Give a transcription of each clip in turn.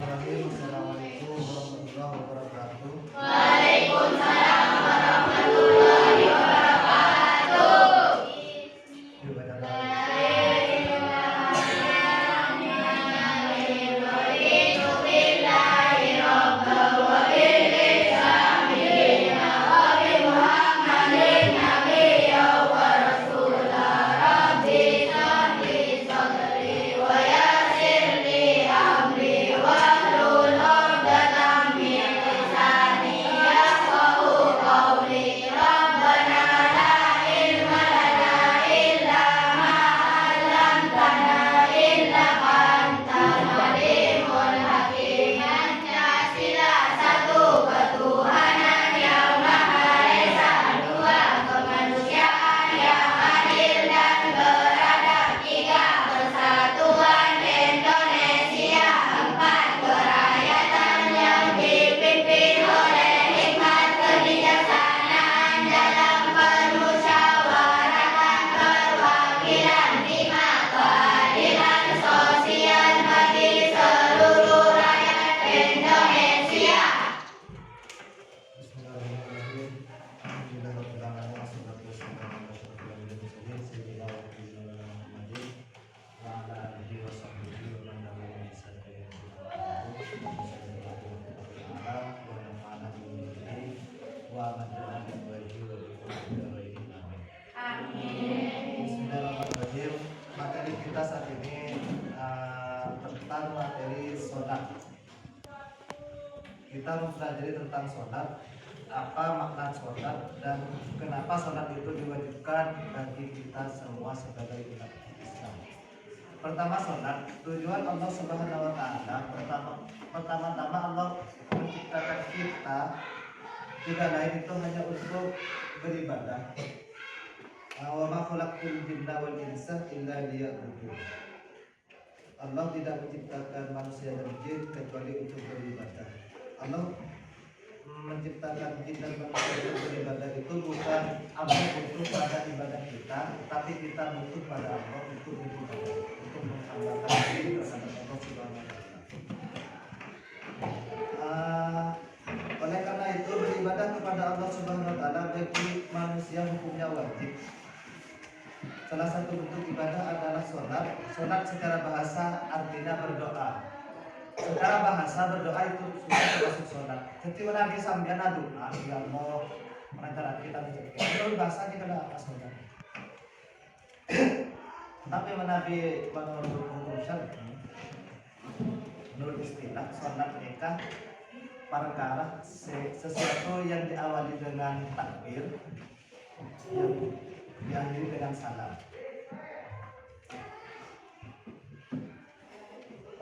Assalamualaikum warahmatullahi wabarakatuh. Waalaikumsalam warahmatullahi wabarakatuh. Bismillahirrahmanirrahim. Materi kita saat ini tentang materi sholat. Kita mempelajari tentang sholat, apa makna sholat, dan kenapa sholat itu diwajibkan bagi kita semua sebagai umat Islam. Pertama, sholat. Tujuan Allah Subhanahu wa Ta'ala, pertama-tama Allah menciptakan kita tidak lain itu hanya untuk beribadah. Wa ma khalaqtul jinna wal insa illa liya'budun. Allah tidak menciptakan manusia dan jin kecuali untuk beribadah. Allah menciptakan jin dan manusia untuk beribadah itu bukan Allah butuh pada ibadah kita, tapi kita butuh pada Allah untuk beribadah, untuk menghambakan diri terhadap Allah Subhanahu wa Ta'ala. Oleh karena itu beribadah kepada Allah Subhanahu wa Ta'ala bagi manusia hukumnya wajib. Salah satu bentuk ibadah adalah sholat. Sholat secara bahasa artinya berdoa. Secara bahasa berdoa itu sudah termasuk sholat. Ketika Nabi sambiana doa, ya Allah melancarkan kita menjadi. Kalau bahasa kita ada sholat. Tapi Nabi menurut hukum syar'i, menurut istilah sholat nikah perkara sesuatu yang diawali dengan takbir, yang diakhiri dengan salam.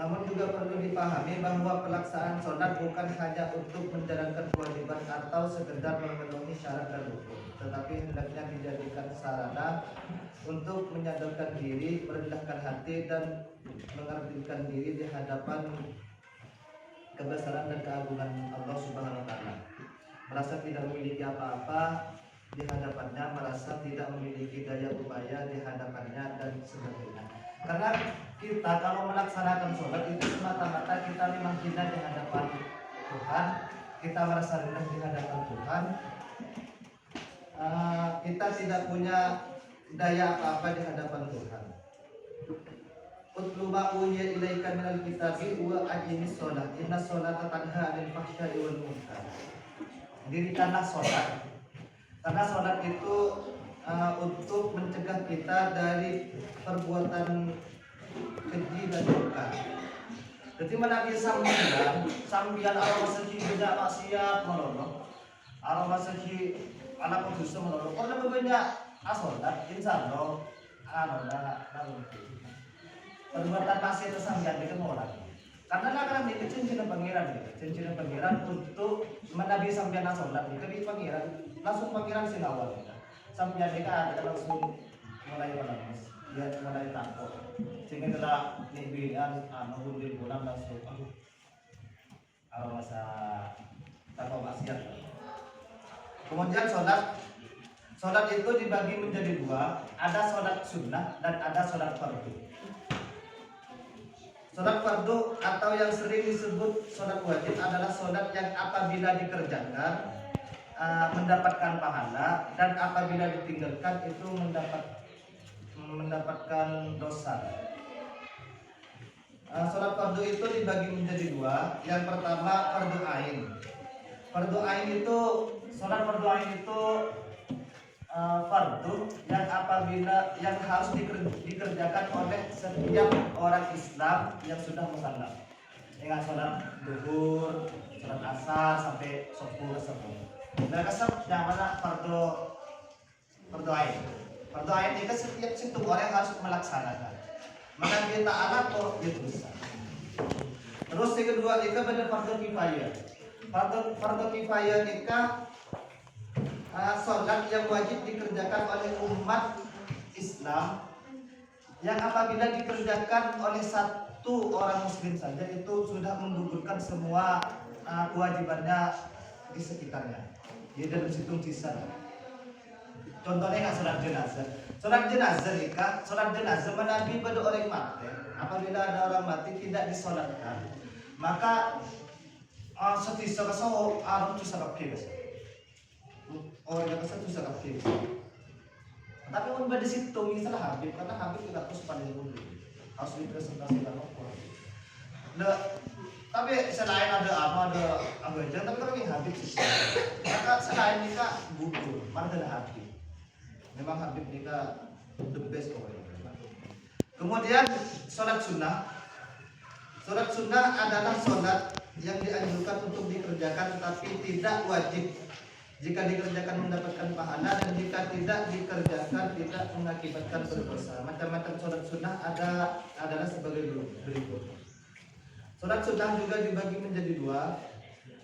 Namun juga perlu dipahami bahwa pelaksanaan sholat bukan hanya untuk menjalankan kewajiban atau sekedar memenuhi syarat dan rukun, tetapi hendaknya dijadikan sarana untuk menyadarkan diri, merendahkan hati, dan mengabdikan diri di hadapan kebesaran dan keagungan Allah Subhanahu wa Ta'ala. Merasa tidak memiliki apa-apa di hadapannya, merasa tidak memiliki daya upaya di hadapannya, dan sebagainya. Karena kita kalau melaksanakan sholat itu semata-mata kita memang hina di hadapan Tuhan, kita merasa rendah di hadapan Tuhan, kita tidak punya daya apa-apa di hadapan Tuhan. Utlu ma uhiya ilaika minal kitabi wa aqimis shalah inna sholata tanha 'anil fahsya'i wal munkar. Dirikanlah sholat, karena sholat itu untuk mencegah kita dari perbuatan keji dan mungkar. Jadi menabi sambian arah masjid beda maksiat menolong, arah masjid anak kudus menolong. Kalau banyak sholat, insyaallah perbuatan maksiat sambian itu mau lagi. Karena nak ini cincin pangeran untuk menabi sambian sholat itu di pangeran langsung pangeran sinawal kita. Sambian kita ada langsung mulai menangis, dia mulai takut. Sehingga telah nibian menghundin bulan langsung arah masa takut maksiat. Kemudian sholat itu dibagi menjadi dua, ada sholat sunnah dan ada sholat fardu. Sholat fardu atau yang sering disebut sholat wajib adalah sholat yang apabila dikerjakan mendapatkan pahala, dan apabila ditinggalkan itu mendapatkan dosa. Sholat fardu itu dibagi menjadi dua. Yang pertama fardu ain. Fardu ain itu sholat fardu ain itu fardu yang apabila yang harus dikerjakan oleh setiap orang Islam yang sudah mukallaf. Ingat sholat duhur, sholat asar sampai subuh tersebut. Nah, kesep yang mana fardu ain. Fardu ain itu setiap orang harus melaksanakan. Maka kita anak kok itu bisa. Terus yang kedua itu pada fardu kifayah. Fardu kifayah nikah sholat yang wajib dikerjakan oleh umat Islam yang apabila dikerjakan oleh satu orang muslim saja itu sudah menggugurkan semua kewajibannya di sekitarnya. Jadi dalam situng sisa. Contohnya nggak sholat jenazah. Sholat jenazah nikah, sholat jenazah menabi pada orang mati. Apabila ada orang mati tidak disolatkan, maka setisa kesawo arum tu sakap kibas. Oh ya kesal susah kafir. Tapi pun pada situ misalnya Habib, karena Habib tidak terus paling dulu harus dipresentasikan apa. Tapi selain ada aja, tapi kalau yang Habib sih. Maka selain nikah gugur, mana ada Habib. Memang Habib nikah the best pokoknya. Kemudian sholat sunnah. Sholat sunnah adalah sholat yang dianjurkan untuk dikerjakan tapi tidak wajib. Jika dikerjakan mendapatkan pahala, dan jika tidak dikerjakan tidak mengakibatkan berdosa. Macam-macam sholat sunnah adalah sebagai berikut. Sholat sunnah juga dibagi menjadi dua.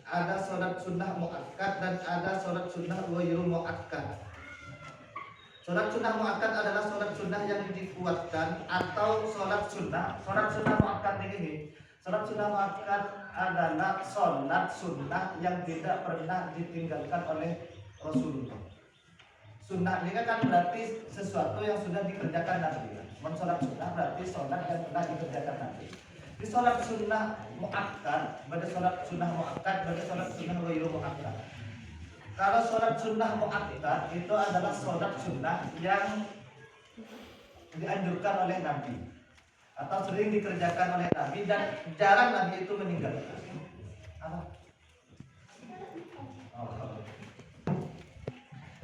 Ada sholat sunnah muakkad dan ada sholat sunnah ghairu muakkad. Sholat sunnah muakkad adalah sholat sunnah yang dikuatkan atau sholat sunnah muakkad ini. Sholat sunnah muakkad adalah sholat sunnah yang tidak pernah ditinggalkan oleh Rasulullah. Sunnah ini kan berarti sesuatu yang sudah dikerjakan Nabi. Sholat sunnah berarti sholat yang pernah dikerjakan Nabi. Di sholat sunnah muakkad, pada sholat sunnah muakkad, pada sholat sunnah ghairu muakkad. Kalau sholat sunnah muakkad itu adalah sholat sunnah yang dianjurkan oleh Nabi atau sering dikerjakan oleh Nabi dan jarang Nabi itu meninggalkan. Apa?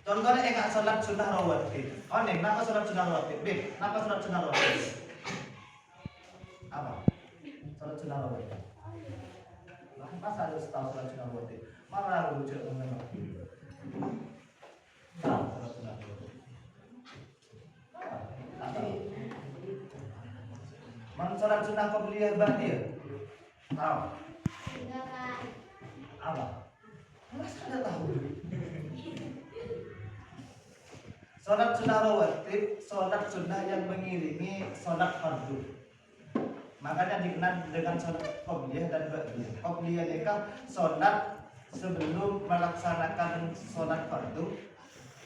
Contohnya enggak sholat sunnah rawatib. Oh nih, kenapa sholat sunnah rawatib? B, kenapa sholat sunnah rawatib? Apa? Sholat sunnah rawatib. Masa harus tahu sholat sunnah rawatib? Mana wujud teman-teman? Tahu sholat sunnah rawatib? Sholat sunnah qobliyah ba'diyah. Tahu? Enggak, Kak. Apa? Masa ada tahu? Sholat sunnah rawatib, sholat sunnah yang mengiringi sholat fardu. Makanya dikenal dengan sholat qobliyah dan ba'diyah. Qobliyah nikah sholat sebelum melaksanakan sholat fardu.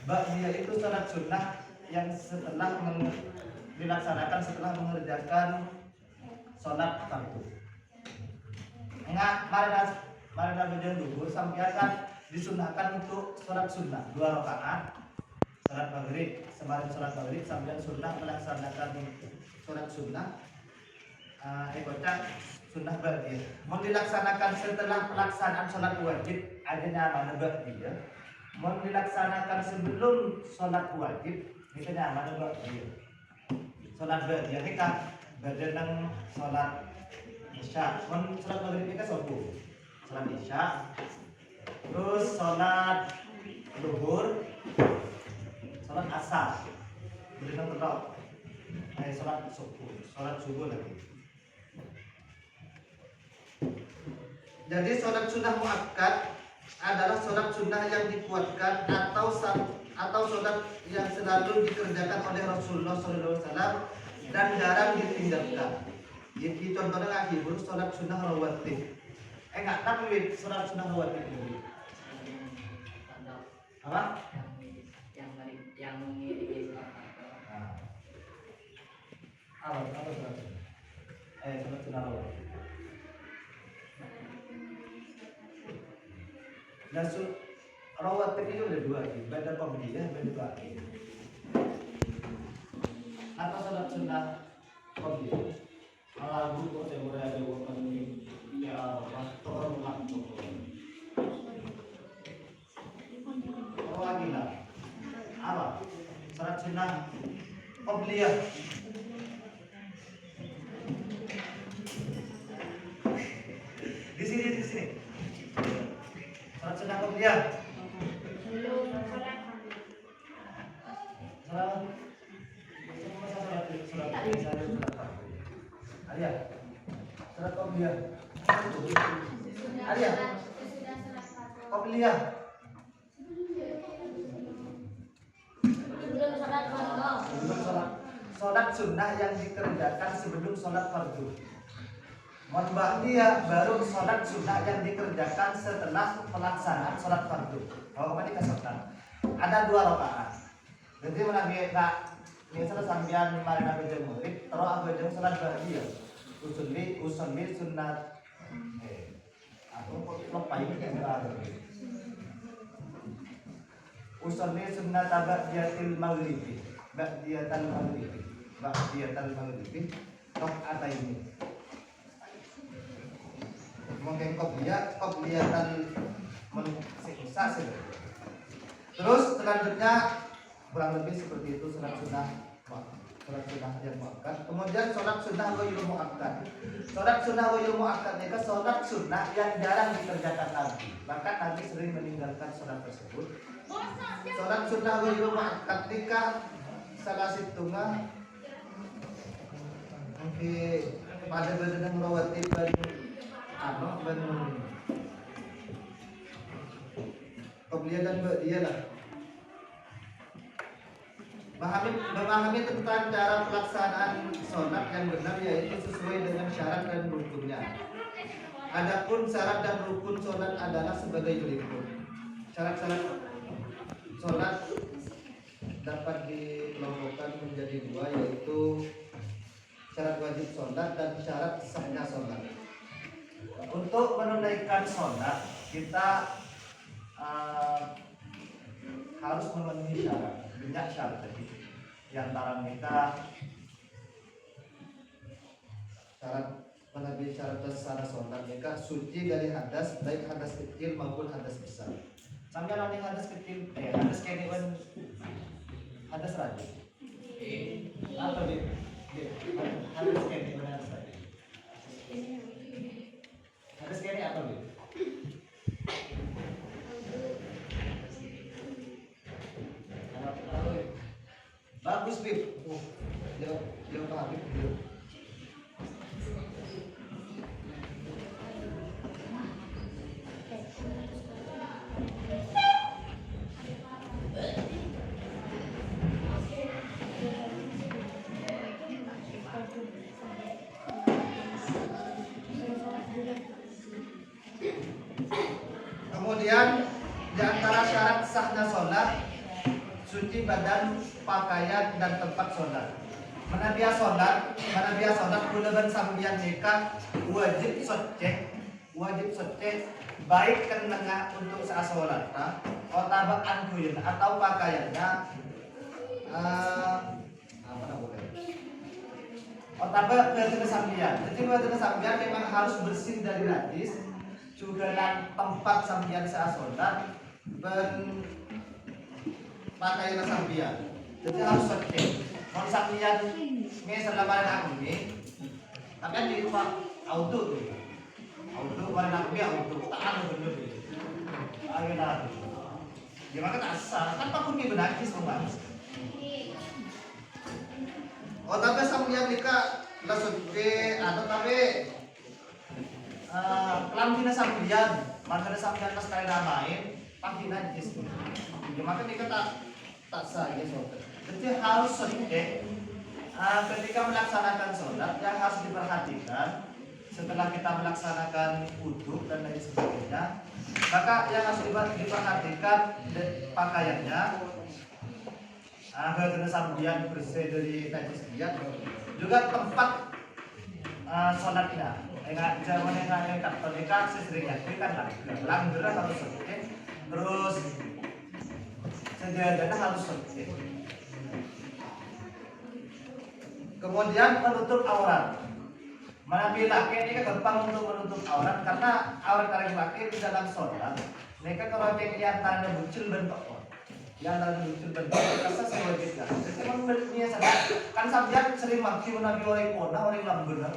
Ba'diyah itu sholat sunnah yang setelah dilaksanakan setelah mengerjakan sholat fardu. Enggak, mari berjalan duhur sampai kan disunahkan untuk sholat sunnah 2 rakaat. Sholat maghrib, semalam sholat maghrib sambil sunnah melaksanakan sholat sunnah. Kocak sunnah ba'diyah. Mau dilaksanakan setelah pelaksanaan sholat wajib, adanya mana ba'diyah. Mau dilaksanakan sebelum sholat wajib, misalnya mana ba'diyah. Sholat ba'diyah ini kan berjenang sholat isya. Mau sholat maghrib ini kan subuh, sholat isya. Terus sholat duhur, sholat asar, berjenang terus. Sholat subuh lagi. Jadi sholat sunnah muakkad adalah sholat sunnah yang dikuatkan atau sholat yang selalu dikerjakan oleh Rasulullah SAW dan jarang ditinggalkan. Jadi contohnya lagi sholat sunnah rawatib. Enggak, tapi sholat sunnah rawatib ini. Apa? Yang mengiringi sholat. Apa sholat sunnah? Sholat sunnah rawatib. Dan rawatib itu ada dua, ibadah qabliyah, ibadah ba'diyah. Apa sholat sunnah qabliyah? Lagu kok saya berada di waktu ini ya waktu lagi lah. Apa? Sholat sunnah qabliyah. Di sini. Sholat sunnah qabliyah. Alia, surat qabliyah. Alia, qabliyah. Sholat sunnah yang dikerjakan sebelum sholat fardu. Ba'diyah baru sholat sunnah yang dikerjakan setelah pelaksanaan sholat fardu. Kalau kembali ke sholat, ada 2 rakaat. Jadi menabi tak misalnya sambian mari nabi jeng murid, terus aku jeng sholat ba'diyah. Usulli sunnat. Aku kok lupa ini yang ada. Usulli sunnat ba'diyatil maghribi. Ba'diyatal maghribi. Rakaat ini. Mungkin qobliyatal mensiksa. Terus selanjutnya kurang lebih seperti itu sholat sunnah yang muakkad. Kemudian sholat sunnah ghairul muakkad. Sholat sunnah ghairul muakkad itu sholat sunnah yang jarang dikerjakan Nabi. Bahkan Nabi sering meninggalkan sholat tersebut. Sholat sunnah ghairul muakkad ketika salah situngah mungkin pada badan rawatib dan qabliyah dan ba'diyah lah. Memahami tentang cara pelaksanaan sholat yang benar yaitu sesuai dengan syarat dan rukunnya. Adapun syarat dan rukun sholat adalah sebagai berikut. Syarat-syarat sholat dapat dikelompokkan menjadi 2 yaitu syarat wajib sholat dan syarat sahnya sholat. Untuk menunaikan sholat kita harus memenuhi syarat. Banyak syarat tadi. Di antara mereka syarat dasar sholat mereka suci dari hadas, baik hadas kecil maupun hadas besar. Sampai nanti hadas kecil, hadas kene hadas rajin. Atau di hadas kene hadas rajin. Hadas kene atau di bagus Bib. Jauh Pak Habib dulu. Kemudian di antara syarat sahnya sholat suci badan, pakaian dan tempat sholat. Manabiya sholat kuleban sambian nikah wajib socek baik kenanga untuk saat sholat otabak ankuyin atau pakaiannya apa namanya otabak wadana sambian. Jadi wadana sambian memang harus bersih dari najis juga tempat sambian saat sholat ben pakaian sambian. Jadi harus socek. Kalau sambian ini selama aku ini, tapi kan di rumah auto tuh, mana aku auto, tak ada bener deh. Ayo lah, gimana tak sah? Kan pakun ini benar sih semua. Oh tapi sambian nikah lah socek, atau tapi kelambinan sambian, mana sambian pas kali main, pagi najis. Gimana nikah tak sah ya sobat. Jadi harus socek. Ketika melaksanakan sholat yang harus diperhatikan setelah kita melaksanakan wudhu dan lain sebagainya, maka yang harus diperhatikan pakaiannya agar sambian bersih dari najis dia, juga tempat sholatnya. Zaman yang Katolik seringnya itu kan langgar harus sholat, terus sejadahnya harus sholat. Kemudian menutup aurat. Menabi laki ini kan gampang untuk menutup aurat karena aurat laki di dalam sholat. Mereka kalau yang antara bucil bentuk, yang antara bucil bentuk, rasa sewajibnya. Jadi menurutnya sadar kan sampai sering maki menabi orang kona orang lambenar,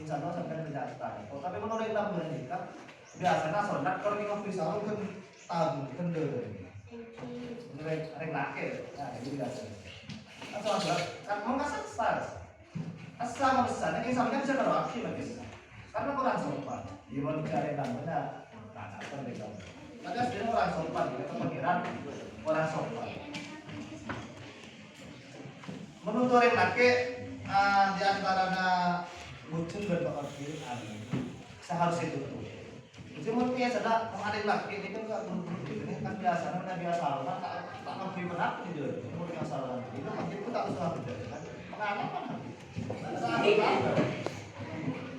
insya Allah sampai tidak tahu. Tapi menurut orang lambenar ini kan biasanya sholat kalau kita bisa kan tahu kendor. Orang laki, nah itu biasa. Kan sholat kan mau nggak sah. Asal besar, ini sampai bisa berwakil lagi. Karena orang sopan, dia mau cari namanya, nah, kan mereka. Tapi aslinya orang sopan, kita pengiran orang sopan. Menurut orang laki, di antaranya bucin dan berwakil, seharusnya itu. Jadi menurutnya sadar, mengalir laki ini kan nggak berhenti, ini kan biasanya mana biasa orang tak ngerti benar gitu. Menurut yang salah itu mungkin itu tak usah kan? Pengalaman.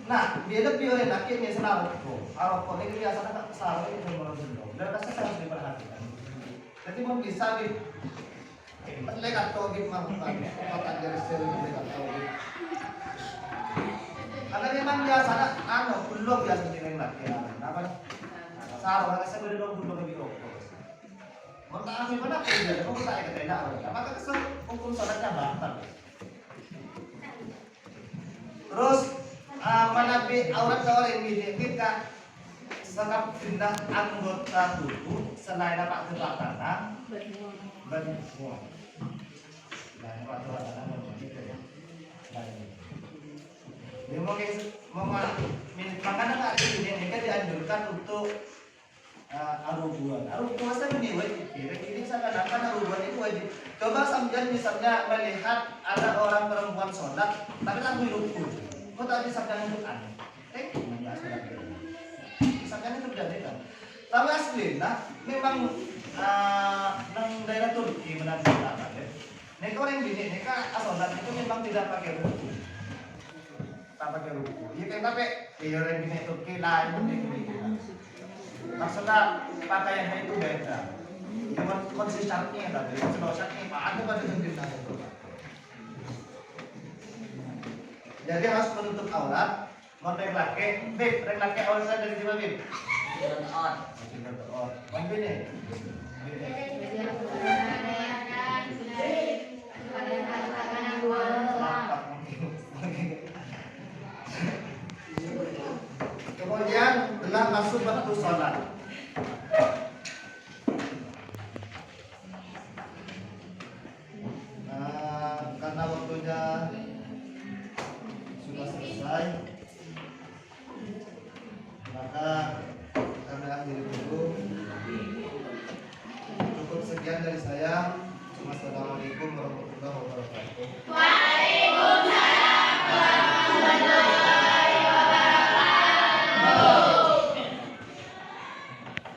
Nah, dia lebih oleh laki misalnya aroko ini biasanya tak salah itu nomor dulu. Dan rasa harus diperhatikan. Jadi mau bisa di lekat togit melakukan kota dari sel lekat togit. Karena memang biasanya belum biasa dengan laki. Apa? Salah karena saya belum lebih rokok. Mau tak ambil mana pun dia, mau tak ikut enak. Maka kesel hukum sholatnya batal. Terus menabi aurat orang ini kita sekap pindah anggota tubuh selain apa kebatana benua. Nah, apa kebatana benua itu ya. Dia mau makanya nggak ini kan dianjurkan untuk arubuan. Arubuan saya ini wajib. Ini saya katakan arubuan itu wajib. Coba sambil misalnya melihat ada orang perempuan sholat, tapi tak ruku. Kau tak bisa sambil untuk aneh. Misalnya itu tidak kan. Tapi aslinya memang nang daerah Turki menandakan ada. Mereka orang ini, mereka sholat itu memang tidak pakai ruku. Tak pakai ruku. Iya kan tapi orang ini Turki lain begini. Maksudnya pakaiannya itu beda. Konsistennya tadi, konsistennya ada pada sendirinya itu. Jadi harus menutup aurat, rek laki, rek laki aurat saya dari mana bib? Mana ini? Kemudian telah masuk waktu sholat. Karena waktunya sudah selesai, maka kami akhiri dulu. Cukup sekian dari saya. Wassalamualaikum warahmatullahi wabarakatuh.